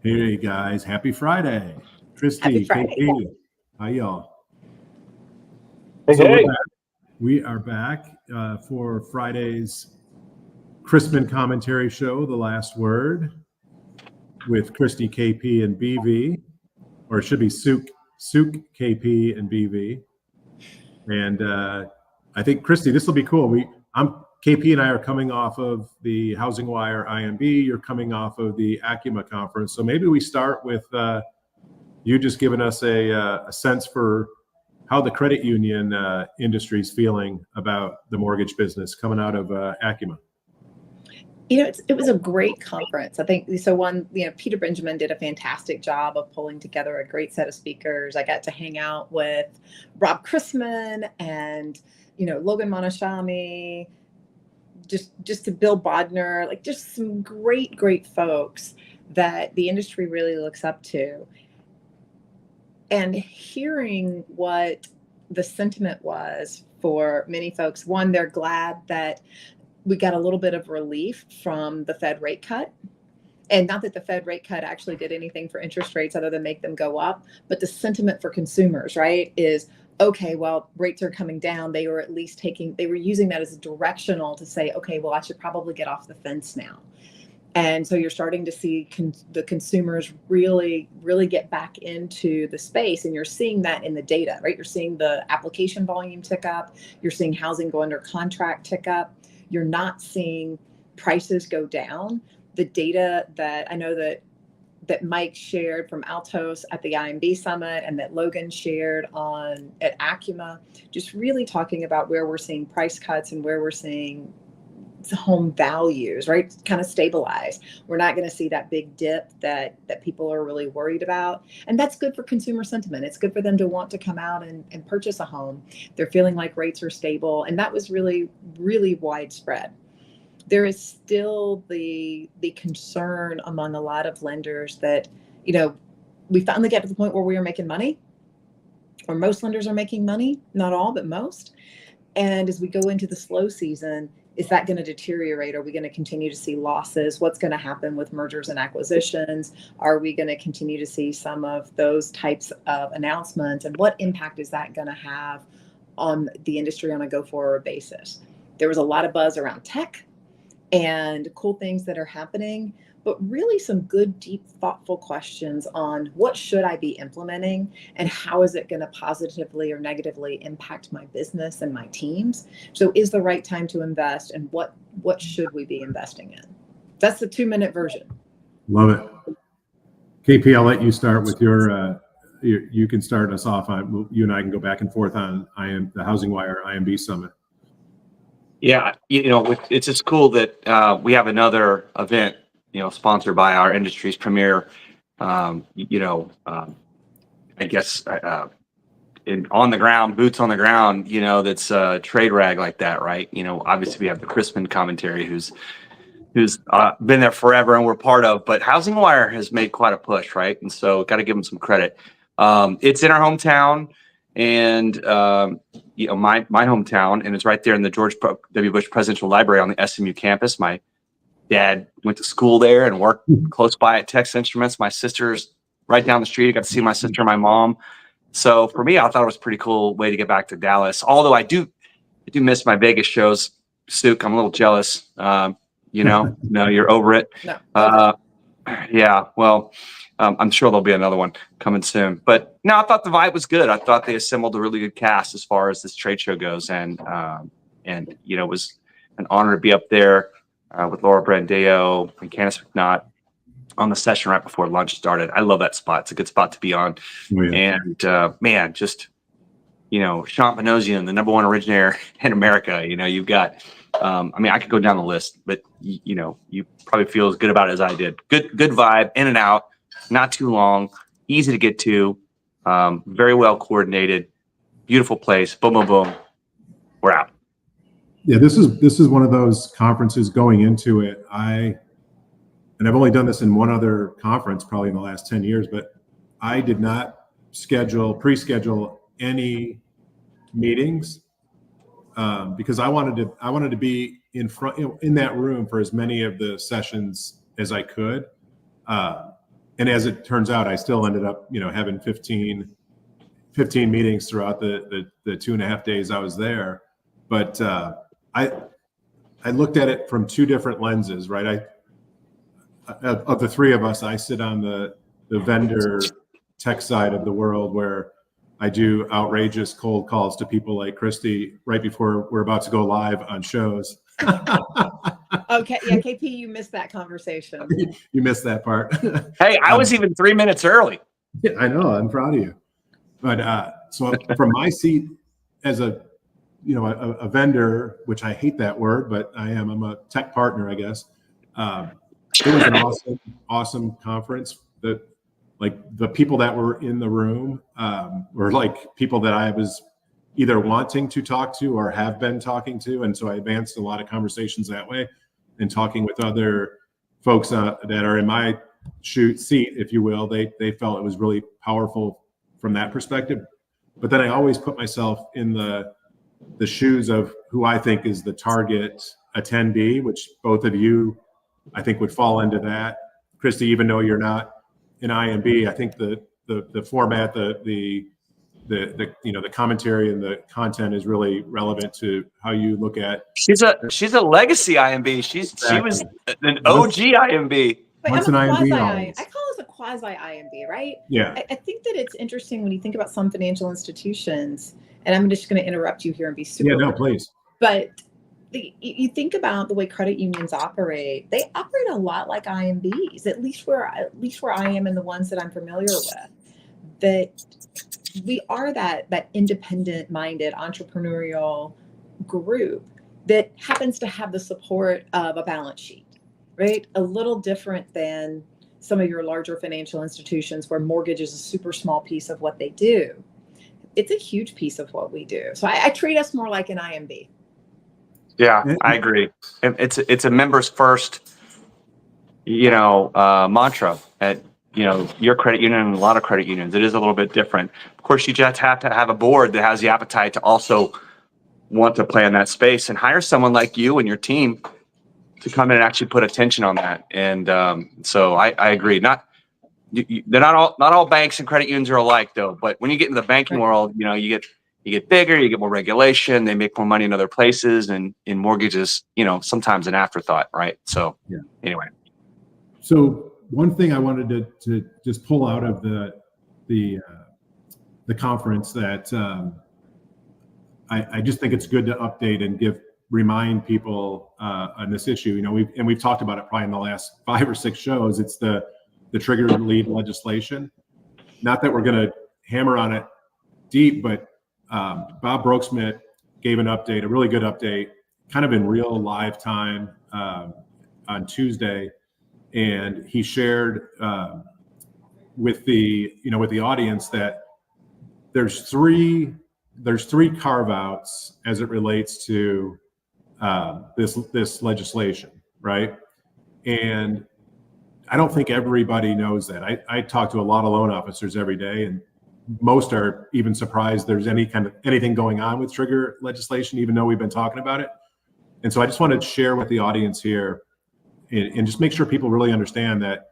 Hey guys, happy Friday. Happy Christy, Friday. KP, hi y'all. Hey, So we're hey. back. We are back for Friday's Chrisman commentary show, The Last Word, with Christy, KP, and BV, or it should be Souk, KP, and BV. And I think Christy, this will be cool. KP and I are coming off of the Housing Wire IMB. You're coming off of the Acuma conference, so maybe we start with you just giving us a sense for how the credit union industry is feeling about the mortgage business coming out of Acuma. It was a great conference. I think so. Peter Benjamin did a fantastic job of pulling together a great set of speakers. I got to hang out with Rob Chrisman and, Logan Monashami, just to Bill Bodner, like just some great folks that the industry really looks up to. And hearing what the sentiment was for many folks, one, they're glad that we got a little bit of relief from the Fed rate cut. And not that the Fed rate cut actually did anything for interest rates other than make them go up, but the sentiment for consumers, right, is, okay, well, rates are coming down. They were using that as a directional to say, okay, well, I should probably get off the fence now. And so you're starting to see the consumers really get back into the space. And you're seeing that in the data, right? You're seeing the application volume tick up. You're seeing housing go under contract tick up. You're not seeing prices go down. The data that I know that Mike shared from Altos at the IMB Summit and that Logan shared at Acuma, just really talking about where we're seeing price cuts and where we're seeing home values, right, kind of stabilize. We're not going to see that big dip that people are really worried about. And that's good for consumer sentiment. It's good for them to want to come out and purchase a home. They're feeling like rates are stable. And that was really widespread. There is still the concern among a lot of lenders that, we finally get to the point where we are making money, or most lenders are making money, not all, but most. And as we go into the slow season, is that going to deteriorate? Are we going to continue to see losses? What's going to happen with mergers and acquisitions? Are we going to continue to see some of those types of announcements? And what impact is that going to have on the industry on a go-forward basis? There was a lot of buzz around tech and cool things that are happening, but really some good, deep, thoughtful questions on what should I be implementing and how is it going to positively or negatively impact my business and my teams? So is the right time to invest, and what should we be investing in? That's the 2-minute version. Love it. KP, I'll let you start with you can start us off on, you and I can go back and forth on the Housing Wire IMB Summit. Yeah, it's just cool that we have another event, sponsored by our industry's premier, I guess, on the ground, boots on the ground, that's a trade rag like that, right? Obviously we have the Chrisman commentary who's been there forever and we're part of, but Housing Wire has made quite a push, right? And so got to give them some credit. It's in our hometown, and my hometown, and it's right there in the George W. Bush Presidential Library on the SMU campus. My dad went to school there and worked close by at Texas Instruments. My sister's right down the street. I got to see my sister and my mom. So for me, I thought it was a pretty cool way to get back to Dallas. Although I do miss my Vegas shows. Souk, I'm a little jealous. No, you're over it. No. Yeah, well, I'm sure there'll be another one coming soon. But no, I thought the vibe was good. I thought they assembled a really good cast as far as this trade show goes, and it was an honor to be up there with Laura Brandeo and Candice McNaught on the session right before lunch started. I love that spot. It's a good spot to be on. Oh, yeah. And man, just Sean Panosian, the #1 originator in America. You've got. I could go down the list, but you probably feel as good about it as I did. Good vibe, in and out, not too long, easy to get to, very well coordinated, beautiful place. Boom, boom, boom. We're out. Yeah, this is one of those conferences going into it. I've only done this in one other conference, probably in the last 10 years, but I did not pre-schedule any meetings. Because I wanted to be in front, in that room for as many of the sessions as I could, and and as it turns out, I still ended up, having 15 meetings throughout the 2.5 days I was there. But I looked at it from two different lenses, right? Of the three of us, I sit on the vendor tech side of the world, where I do outrageous cold calls to people like Christy right before we're about to go live on shows. Okay, yeah, KP, you missed that conversation. You missed that part. Hey, I was even 3 minutes early. I know. I'm proud of you. But so from my seat as a vendor, which I hate that word, but I'm a tech partner, I guess. It was an awesome conference. The people that were in the room were like people that I was either wanting to talk to or have been talking to. And so I advanced a lot of conversations that way, and talking with other folks that are in my seat, if you will. They felt it was really powerful from that perspective. But then I always put myself in the shoes of who I think is the target attendee, which both of you, I think, would fall into that. Christy, even though you're not an IMB, I think the format, the commentary and the content is really relevant to how you look at. She's a legacy IMB. She was an OG IMB. Wait, Once I'm a an IMB, quasi, always. I call us a quasi IMB, right? Yeah. I think that it's interesting when you think about some financial institutions, and I'm just going to interrupt you here and be super. Yeah, no, please. But you think about the way credit unions operate; they operate a lot like IMBs, at least where I am and the ones that I'm familiar with. That we are that independent-minded entrepreneurial group that happens to have the support of a balance sheet, right? A little different than some of your larger financial institutions where mortgage is a super small piece of what they do. It's a huge piece of what we do. So I treat us more like an IMB. Yeah, I agree. It's a members first, mantra at, your credit union and a lot of credit unions. It is a little bit different. Of course, you just have to have a board that has the appetite to also want to play in that space and hire someone like you and your team to come in and actually put attention on that. And so I agree. They're not all banks and credit unions are alike, though. But when you get into the banking world, you get bigger, you get more regulation, they make more money in other places, and in mortgages, sometimes an afterthought, right? So anyway. So one thing I wanted to just pull out of the conference that I just think it's good to update and remind people on this issue. We've talked about it probably in the last 5 or 6 shows. It's the trigger lead legislation. Not that we're going to hammer on it deep, but Bob Brooksmith gave an update, a really good update, kind of in real live time on Tuesday, and he shared with the audience that there's three carve-outs as it relates to this legislation, right? And I don't think everybody knows that. I talk to a lot of loan officers every day, and most are even surprised there's anything going on with trigger legislation, even though we've been talking about it. And so I just wanted to share with the audience here and just make sure people really understand that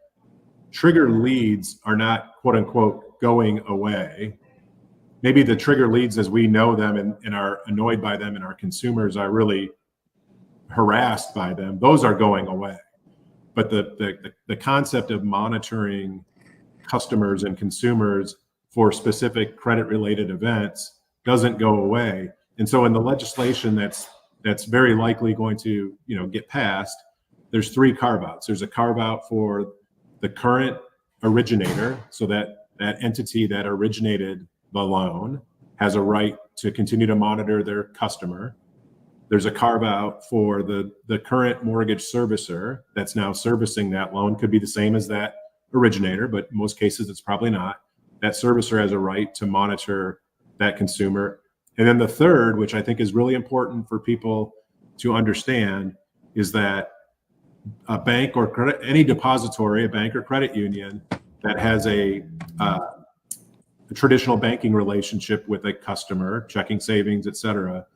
trigger leads are not, quote unquote, going away. Maybe the trigger leads as we know them and are annoyed by them, and our consumers are really harassed by them, those are going away. But the concept of monitoring customers and consumers for specific credit related events doesn't go away. And so in the legislation that's very likely going to get passed, there's 3 carve-outs. There's a carve-out for the current originator, so that entity that originated the loan has a right to continue to monitor their customer. There's a carve-out for the current mortgage servicer that's now servicing that loan. Could be the same as that originator, but in most cases it's probably not. That servicer has a right to monitor that consumer. And then the third, which I think is really important for people to understand, is that a bank or any depository, a bank or credit union that has a traditional banking relationship with a customer, checking, savings, et cetera,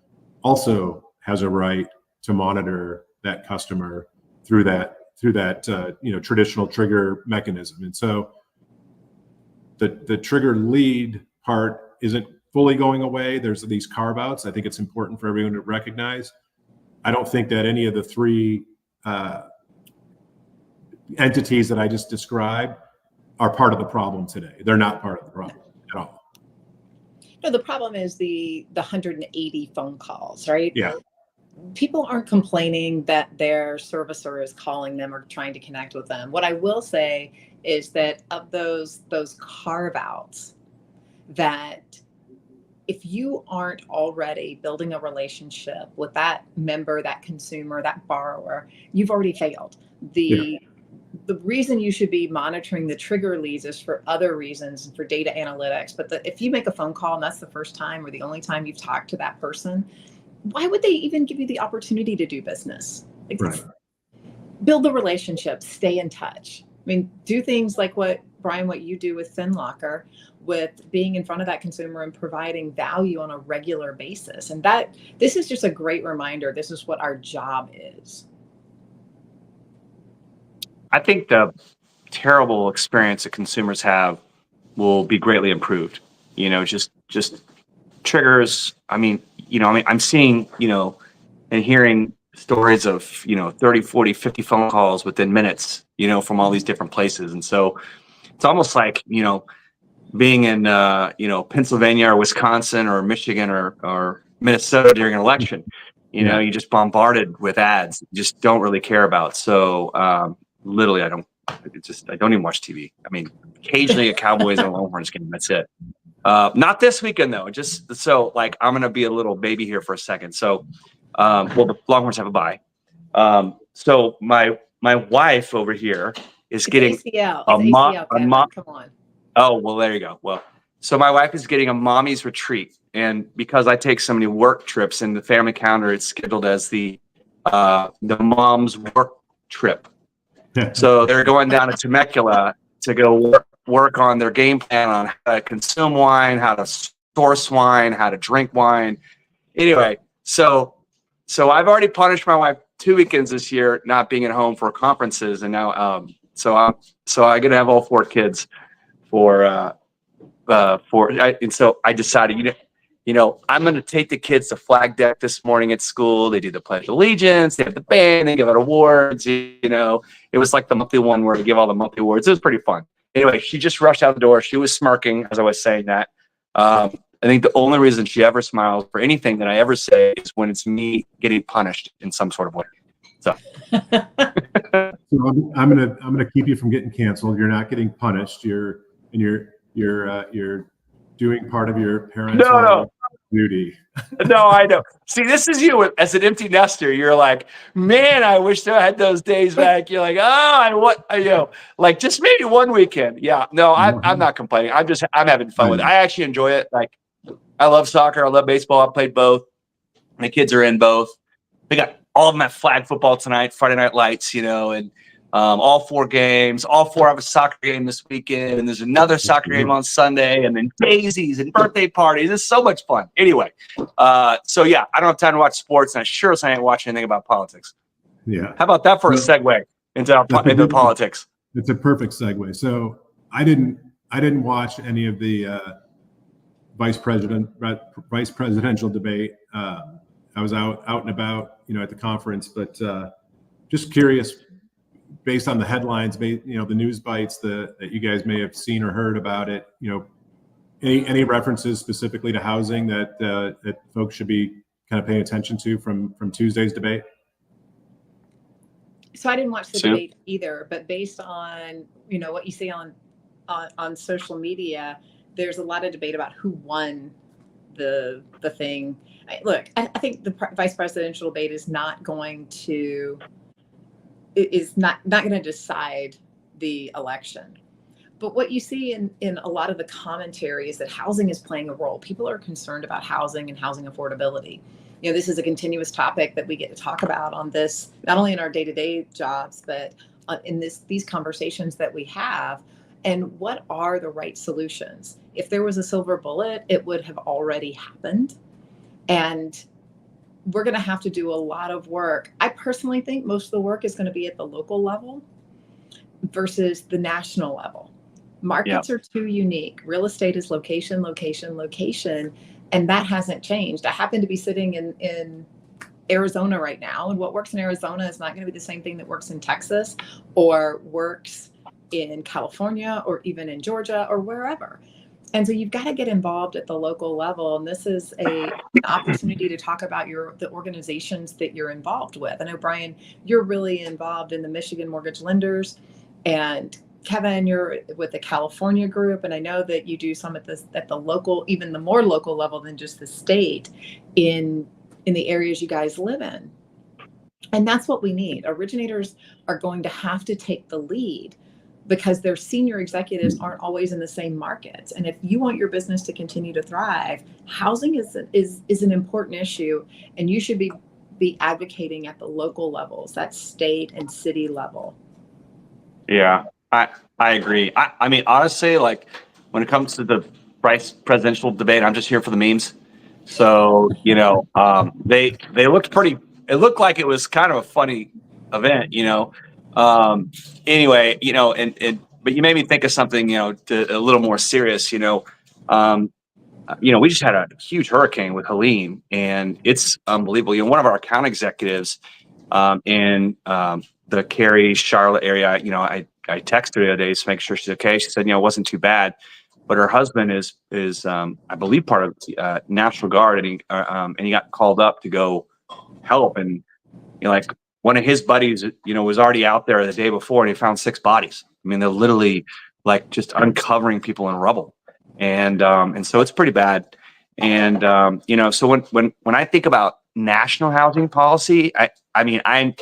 also has a right to monitor that customer through that traditional trigger mechanism. And so the trigger lead part isn't fully going away. There's these carve outs. I think it's important for everyone to recognize. I don't think that any of the three entities that I just described are part of the problem today. They're not part of the problem at all. No, the problem is the 180 phone calls, right? Yeah. People aren't complaining that their servicer is calling them or trying to connect with them. What I will say is that of those carve outs, that if you aren't already building a relationship with that member, that consumer, that borrower, you've already failed. The reason you should be monitoring the trigger leads is for other reasons and for data analytics. But if you make a phone call and that's the first time or the only time you've talked to that person, why would they even give you the opportunity to do business? Like, Right. build the relationship, stay in touch. I mean, do things like what you do with FinLocker, with being in front of that consumer and providing value on a regular basis. And this is just a great reminder. This is what our job is. I think the terrible experience that consumers have will be greatly improved. Just triggers. I'm seeing, and hearing stories of, 30, 40, 50 phone calls within minutes, from all these different places. And so it's almost like, being in, Pennsylvania or Wisconsin or Michigan or Minnesota during an election, you just bombarded with ads you just don't really care about. So, literally, I don't even watch TV. I mean, occasionally a Cowboys and Longhorns game. That's it. Not this weekend though. Just so I'm going to be a little baby here for a second. So, the Longhorns have a bye. So my wife over here is getting ACL. Come on. Oh, well, there you go. Well, so my wife is getting a mommy's retreat, and because I take so many work trips in the family calendar, it's scheduled as the mom's work trip. So they're going down to Temecula to go work on their game plan on how to consume wine, how to source wine, how to drink wine. Anyway, so I've already punished my wife 2 weekends this year not being at home for conferences, and now so I get to have all 4 kids and so I decided I'm going to take the kids to Flag Deck this morning at school. They do the Pledge of Allegiance. They have the band. They give out awards. It was like the monthly one where we give all the monthly awards. It was pretty fun. Anyway, she just rushed out the door. She was smirking as I was saying that. I think the only reason she ever smiles for anything that I ever say is when it's me getting punished in some sort of way. So, So I'm gonna keep you from getting canceled. You're not getting punished. You're doing part of your parental duty. No, I know. See, this is you as an empty nester. You're like, man, I wish I had those days back. You're like, just maybe one weekend. Yeah, no, I'm not complaining. I'm having fun with it. I actually enjoy it. Like, I love soccer. I love baseball. I played both. My kids are in both. We got all of them at flag football tonight, Friday Night Lights, and all 4 games. All 4 have a soccer game this weekend, and there's another soccer game on Sunday, and then daisies and birthday parties. It's so much fun. Anyway, so yeah, I don't have time to watch sports, and I sure as I ain't watching anything about politics. Yeah. How about that for a segue into politics? It's a perfect segue. So I didn't watch any of the vice presidential debate. I was out and about, at the conference, but just curious, based on the headlines, the news bites that you guys may have seen or heard about it, any references specifically to housing that folks should be kind of paying attention to from Tuesday's debate? So I didn't watch the debate either, but based on what you see on social media, there's a lot of debate about who won the thing. Look, I think the vice presidential debate is not going to decide the election. But what you see in a lot of the commentary is that housing is playing a role. People are concerned about housing and housing affordability. This is a continuous topic that we get to talk about on this, not only in our day-to-day jobs, but in these conversations that we have. And what are the right solutions? If there was a silver bullet, it would have already happened. And we're going to have to do a lot of work. I personally think most of the work is going to be at the local level versus the national level. Markets are too unique. Real estate is location, location, location, and that hasn't changed. I happen to be sitting in Arizona right now, and what works in Arizona is not going to be the same thing that works in Texas or works in California or even in Georgia or wherever. And so you've got to get involved at the local level. And this is an opportunity to talk about the organizations that you're involved with. I know, Brian, you're really involved in the Michigan Mortgage Lenders, and Kevin, you're with the California group. And I know that you do some at the local, even the more local level than just the state in the areas you guys live in. And that's what we need. Originators are going to have to take the lead, because their senior executives aren't always in the same markets. And if you want your business to continue to thrive, housing is an important issue, and you should be advocating at the local levels, that state and city level. Yeah, I agree. I mean, honestly, like when it comes to the presidential debate, I'm just here for the memes. So, they looked pretty, it looked like it was kind of a funny event, anyway, but you made me think of something, a little more serious, we just had a huge hurricane with Helene, and it's unbelievable. One of our account executives, in, the Cary, Charlotte area, I texted her the other day to make sure she's okay. She said, it wasn't too bad. But her husband is I believe part of National Guard, and he got called up to go help. And like one of his buddies, was already out there the day before, and he found 6 bodies. I mean, they're literally like just uncovering people in rubble, and so it's pretty bad. And so when I think about national housing policy, I mean, I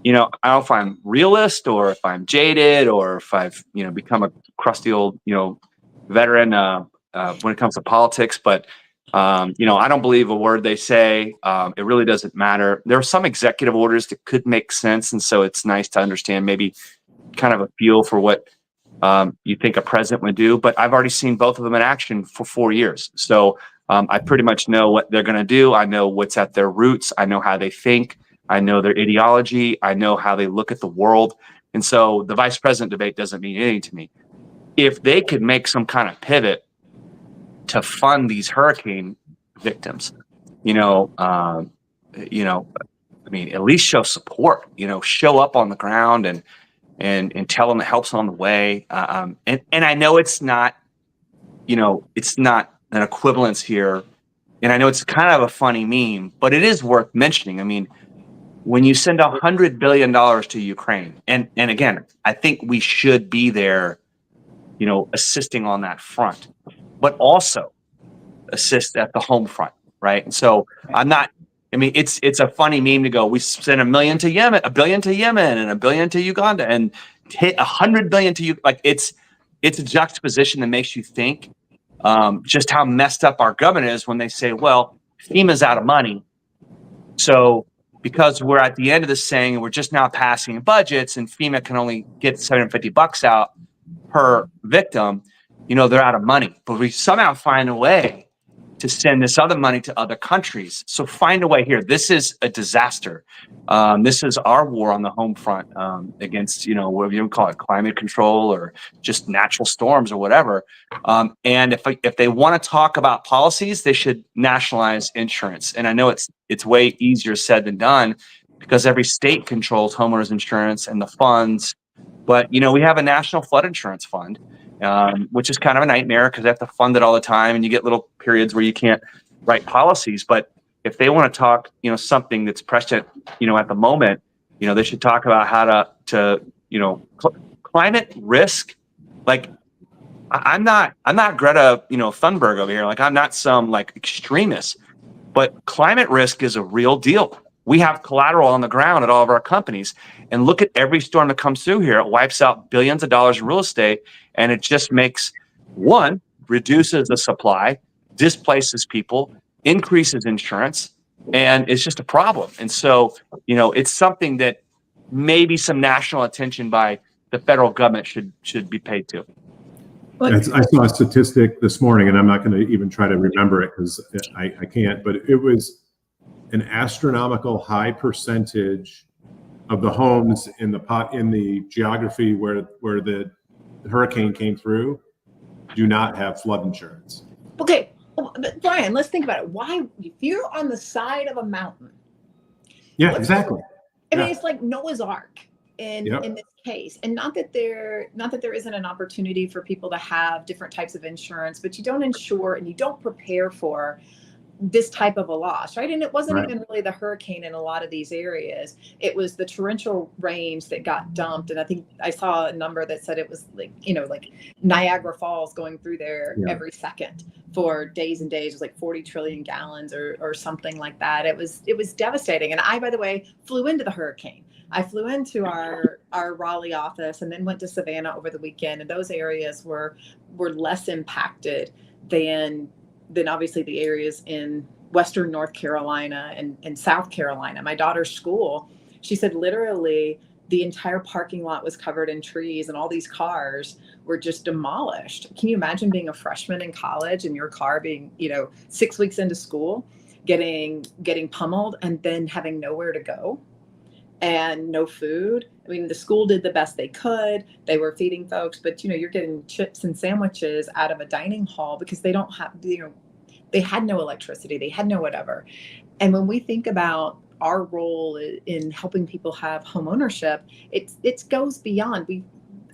don't know if I'm realist or if I'm jaded or if I've become a crusty old veteran when it comes to politics, but I don't believe a word they say. It really doesn't matter. There are some executive orders that could make sense, and so it's nice to understand maybe kind of a feel for what you think a president would do. But I've already seen both of them in action for 4 years, so I pretty much know what they're going to do. I know what's at their roots. I know how they think. I know their ideology. I know how they look at the world, and so the vice president debate doesn't mean anything to me. If they could make some kind of pivot to fund these hurricane victims, I mean, at least show support, show up on the ground and tell them the help's on the way. And I know it's not an equivalence here. And I know it's kind of a funny meme, but it is worth mentioning. I mean, when you send $100 billion to Ukraine, and again, I think we should be there, assisting on that front, but also assist at the home front, right? And so it's a funny meme to go, we send $1 billion to Yemen, and $1 billion to Uganda, and hit $100 billion to you. Like it's a juxtaposition that makes you think just how messed up our government is when they say, well, FEMA's out of money. So because we're at the end of this saying, and we're just now passing budgets, and FEMA can only get $750 out per victim, they're out of money. But we somehow find a way to send this other money to other countries. So find a way here. This is a disaster. This is our war on the home front against, whatever you call it, climate control or just natural storms or whatever. And if they want to talk about policies, they should nationalize insurance. And I know it's way easier said than done, because every state controls homeowners insurance and the funds. But, we have a national flood insurance fund, which is kind of a nightmare because they have to fund it all the time, and you get little periods where you can't write policies. But if they want to talk, something that's prescient, at the moment, they should talk about how to climate risk. Like I'm not Greta, Thunberg over here. Like I'm not some like extremist, but climate risk is a real deal. We have collateral on the ground at all of our companies, and look at every storm that comes through here. It wipes out billions of dollars in real estate, and it just makes reduces the supply, displaces people, increases insurance, and it's just a problem. And so, it's something that maybe some national attention by the federal government should be paid to. I saw a statistic this morning, and I'm not going to even try to remember it because I can't, but it was an astronomical high percentage of the homes in the geography where the hurricane came through do not have flood insurance. Okay, but Brian, let's think about it. Why, if you're on the side of a mountain? Yeah, exactly. I mean, Yeah. it's like Noah's Ark in this case, and not that there isn't an opportunity for people to have different types of insurance, but you don't insure and you don't prepare for this type of a loss, right? And it wasn't even really the hurricane in a lot of these areas. It was the torrential rains that got dumped. And I think I saw a number that said it was like, like Niagara Falls going through there every second for days and days. It was like 40 trillion gallons or something like that. It was devastating. And I, by the way, flew into the hurricane. I flew into our Raleigh office and then went to Savannah over the weekend. And those areas were less impacted than obviously the areas in Western North Carolina and South Carolina. My daughter's school, she said literally the entire parking lot was covered in trees and all these cars were just demolished. Can you imagine being a freshman in college and your car being, 6 weeks into school, getting pummeled and then having nowhere to go and no food? I mean, the school did the best they could. They were feeding folks, but you're getting chips and sandwiches out of a dining hall because they don't have, they had no electricity, they had no whatever. And when we think about our role in helping people have home ownership, it goes beyond. We,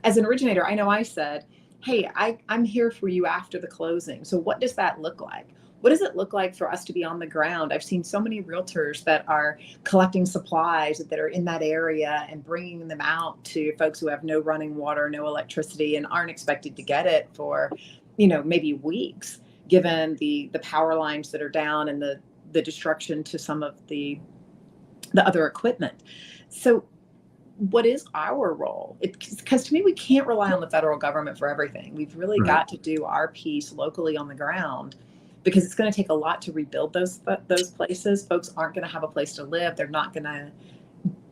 as an originator, I know I said, hey, I'm here for you after the closing. So what does that look like? What does it look like for us to be on the ground? I've seen so many realtors that are collecting supplies that are in that area and bringing them out to folks who have no running water, no electricity, and aren't expected to get it for, maybe weeks, given the power lines that are down and the destruction to some of the other equipment. So what is our role? Because to me, we can't rely on the federal government for everything. We've really got to do our piece locally on the ground, because it's going to take a lot to rebuild those places. Folks aren't going to have a place to live. They're not going to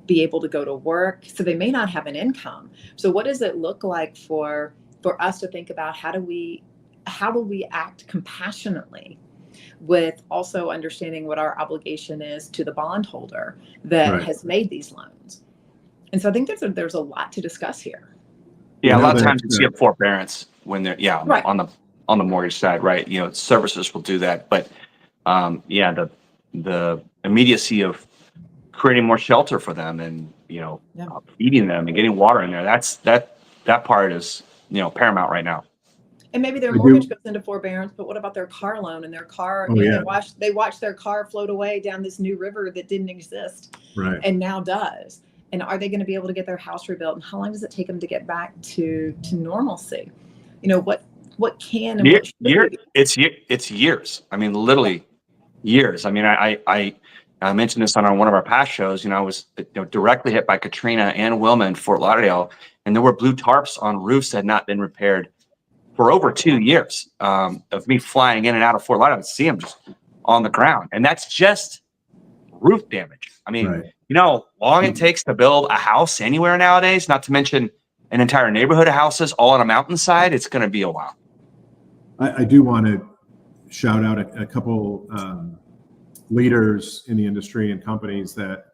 be able to go to work. So they may not have an income. So what does it look like for us to think about how do we act compassionately, with also understanding what our obligation is to the bondholder that has made these loans? And so I think there's a lot to discuss here. Yeah, a lot of times you see a forbearance when they're on the mortgage side, right? Servicers will do that, but the immediacy of creating more shelter for them and feeding them and getting water in there, that part is paramount right now. And maybe their mortgage goes into forbearance, but what about their car loan and their car? They watched their car float away down this new river that didn't exist, and now does. And are they going to be able to get their house rebuilt? And how long does it take them to get back to normalcy? What can and what should we do? It's years. I mean, literally years. I mean, I mentioned this on one of our past shows. I was directly hit by Katrina and Wilma in Fort Lauderdale, and there were blue tarps on roofs that had not been repaired for over 2 years. Of me flying in and out of Fort Lauderdale, I would see them just on the ground, and that's just roof damage. I mean, long it takes to build a house anywhere nowadays, not to mention an entire neighborhood of houses all on a mountainside. It's going to be a while. I do want to shout out a couple leaders in the industry and companies that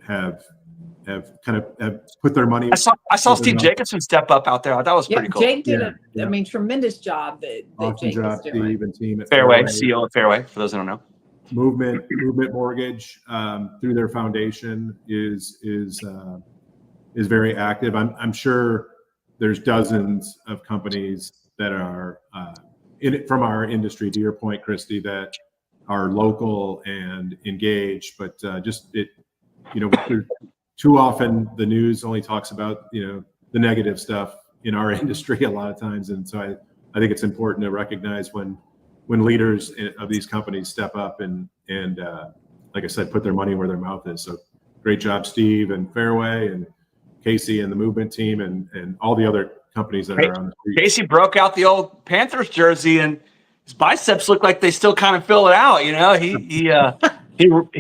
have put their money. I saw Steve Jacobson step up out there. That was pretty cool. Jake did a tremendous job that Jake is doing. Steve and team at Fairway, CEO at Fairway, for those who don't know. Movement Mortgage through their foundation is very active. I'm sure there's dozens of companies that are in it from our industry, to your point, Christy, that are local and engaged, but too often the news only talks about the negative stuff in our industry a lot of times, and so I think it's important to recognize when leaders of these companies step up and like I said, put their money where their mouth is. So great job, Steve and Fairway and Casey and the Movement team and all the other companies that are on the street. Casey broke out the old Panthers jersey and his biceps look like they still kind of fill it out. He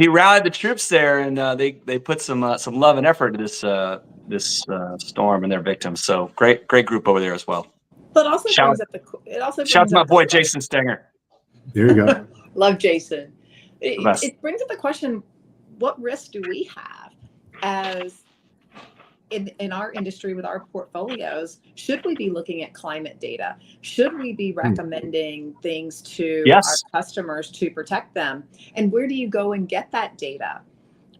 rallied the troops there, and they put some love and effort into this storm and their victims. So great group over there as well. But also shout out to my boy Jason Stenger. There you go. Love Jason. It brings up the question: what risk do we have as in our industry with our portfolios, should we be looking at climate data? Should we be recommending things to our Yes. customers to protect them? And where do you go and get that data?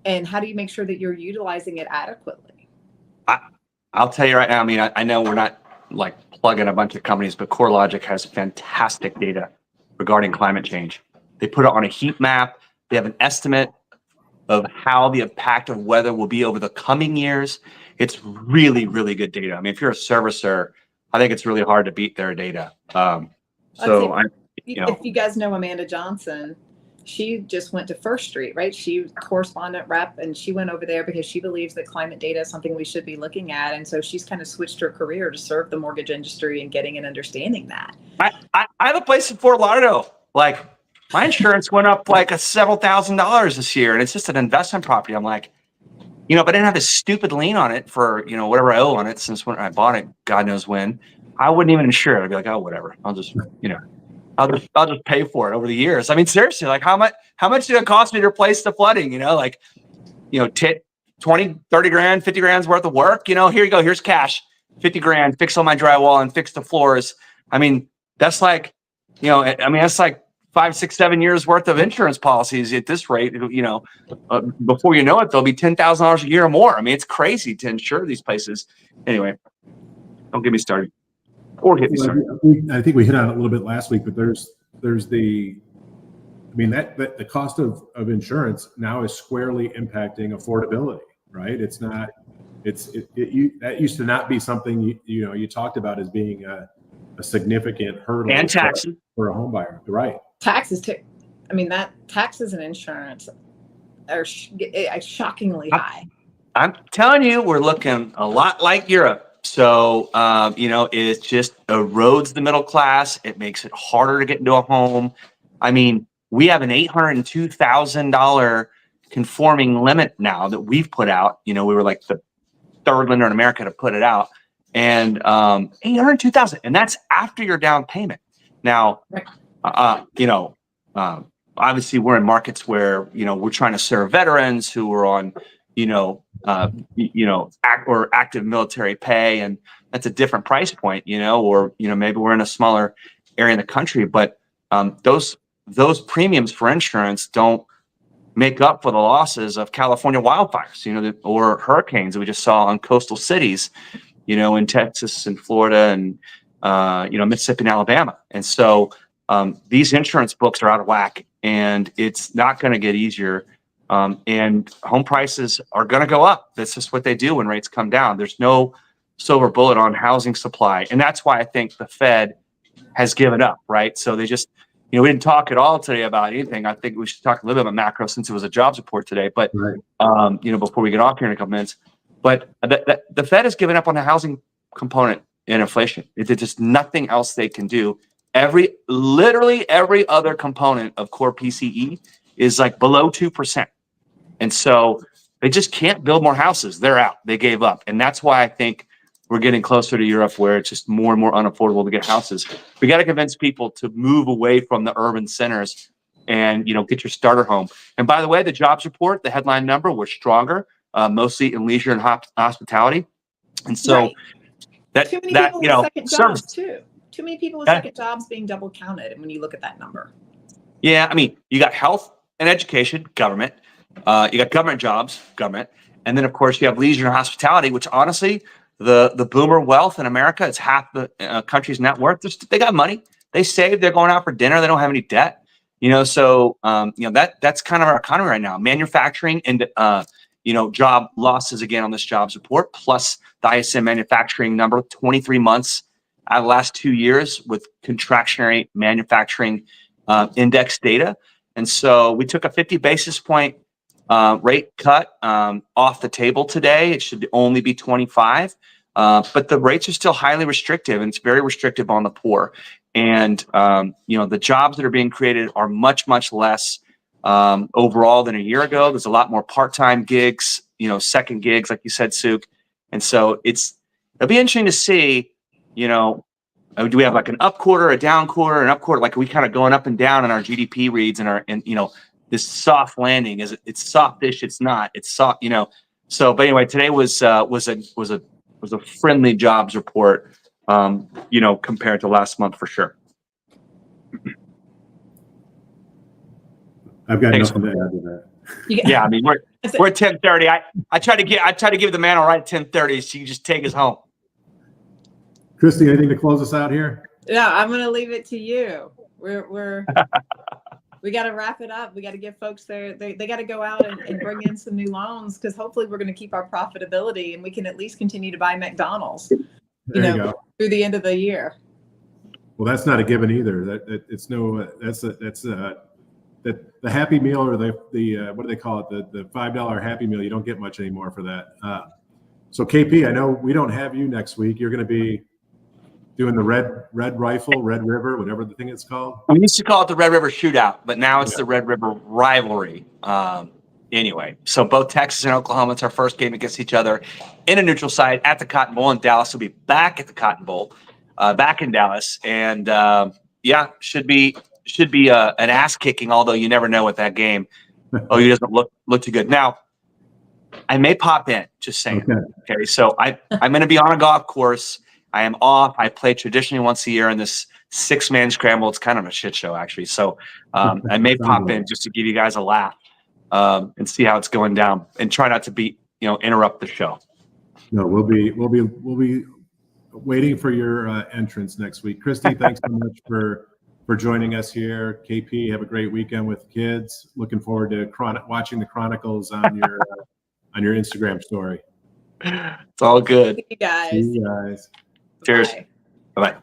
And how do you make sure that you're utilizing it adequately? I'll tell you right now, I mean, I know we're not like plugging a bunch of companies, but CoreLogic has fantastic data regarding climate change. They put it on a heat map. They have an estimate of how the impact of weather will be over the coming years. It's really, really good data. I mean, if you're a servicer, I think it's really hard to beat their data. If you guys know Amanda Johnson, she just went to First Street, right? She correspondent rep, and she went over there because she believes that climate data is something we should be looking at. And so she's kind of switched her career to serve the mortgage industry and getting and understanding that. I have a place in Fort Lauderdale. Like, my insurance went up like several $1,000s this year, and it's just an investment property. I'm like, but I didn't have this stupid lien on it for, whatever I owe on it since when I bought it, God knows when. I wouldn't even insure it. I'd be like, oh, whatever. I'll just pay for it over the years. I mean, seriously, like how much did it cost me to replace the flooding? 20, 30 grand, 50 grand's worth of work. Here you go. Here's cash, 50 grand, fix all my drywall and fix the floors. I mean, that's like, that's like 5, 6, 7 years worth of insurance policies at this rate. Before you know it, there'll be $10,000 a year or more. I mean, it's crazy to insure these places. Anyway, don't get me started. Or get me started. I think we hit on it a little bit last week, but there's the the cost of insurance now is squarely impacting affordability, right? It's not. That used to not be something you talked about as being a significant hurdle and taxes for a home buyer, right? Taxes too. I mean, that taxes and insurance are shockingly high. I'm telling you, we're looking a lot like Europe. So, it just erodes the middle class. It makes it harder to get into a home. I mean, we have an $802,000 conforming limit now that we've put out. We were like the third lender in America to put it out, and $802,000, and that's after your down payment. Now, obviously, we're in markets where we're trying to serve veterans who are on active military pay, and that's a different price point, or maybe we're in a smaller area in the country, but those premiums for insurance don't make up for the losses of California wildfires, or hurricanes that we just saw on coastal cities, in Texas and Florida and Mississippi and Alabama. And so these insurance books are out of whack, and it's not going to get easier. And home prices are going to go up. That's just what they do when rates come down. There's no silver bullet on housing supply. And that's why I think the Fed has given up, right? So they just, we didn't talk at all today about anything. I think we should talk a little bit about macro since it was a jobs report today, but, right. Before we get off here in a couple minutes, but the Fed has given up on the housing component in inflation. There's just nothing else they can do. Literally every other component of core PCE is like below 2%. And so they just can't build more houses. They're out. They gave up. And that's why I think we're getting closer to Europe, where it's just more and more unaffordable to get houses. We got to convince people to move away from the urban centers and, get your starter home. And by the way, the jobs report, the headline number was stronger, mostly in leisure and hospitality. And so right. Too many people with second jobs too. Too many people with second jobs being double counted when you look at that number. Yeah. I mean, you got health and education, government. You got government jobs, government. And then, of course, you have leisure and hospitality, which honestly, the boomer wealth in America, it's half the country's net worth. They got money. They save. They're going out for dinner. They don't have any debt. So, that's kind of our economy right now. Manufacturing and, job losses again on this jobs report, plus the ISM manufacturing number, 23 months out of the last 2 years with contractionary manufacturing index data. And so we took a 50 basis point rate cut off the table today. It should only be 25, but the rates are still highly restrictive, and it's very restrictive on the poor. And the jobs that are being created are much, much less overall than a year ago. There's a lot more part-time gigs, second gigs, like you said, Suk. And so it'll be interesting to see, do we have like an up quarter, a down quarter, an up quarter? Like, are we kind of going up and down in our GDP reads and this soft landing? It's softish. It's not. It's soft. So, but anyway, today was a friendly jobs report, compared to last month for sure. I've got Thanks. nothing to add to that. Yeah, I mean we're at 10:30. I try to give the man a right 10:30 so you can just take us home. Christy, anything to close us out here? No, I'm going to leave it to you. We got to wrap it up. We got to give folks they got to go out and bring in some new loans, because hopefully we're going to keep our profitability and we can at least continue to buy McDonald's, There you go. through the end of the year. Well, that's not a given either. That the Happy Meal, or the what do they call it? The $5 Happy Meal. You don't get much anymore for that. So KP, I know we don't have you next week. You're going to be doing the Red River, whatever the thing is called. We used to call it the Red River Shootout, but now it's the Red River Rivalry. Anyway, so both Texas and Oklahoma, it's our first game against each other in a neutral site at the Cotton Bowl in Dallas. We'll be back at the Cotton Bowl, back in Dallas, and should be an ass kicking. Although you never know with that game. He doesn't look too good. Now, I may pop in. Just saying. Okay, so I'm going to be on a golf course. I am off. I play traditionally once a year in this 6-man scramble. It's kind of a shit show, actually. So I may pop in just to give you guys a laugh and see how it's going down, and try not to interrupt the show. No, we'll be waiting for your entrance next week. Christy, thanks so much for joining us here. KP, have a great weekend with kids. Looking forward to watching the Chronicles on your Instagram story. It's all good. See you guys. See you guys. Cheers. Bye-bye.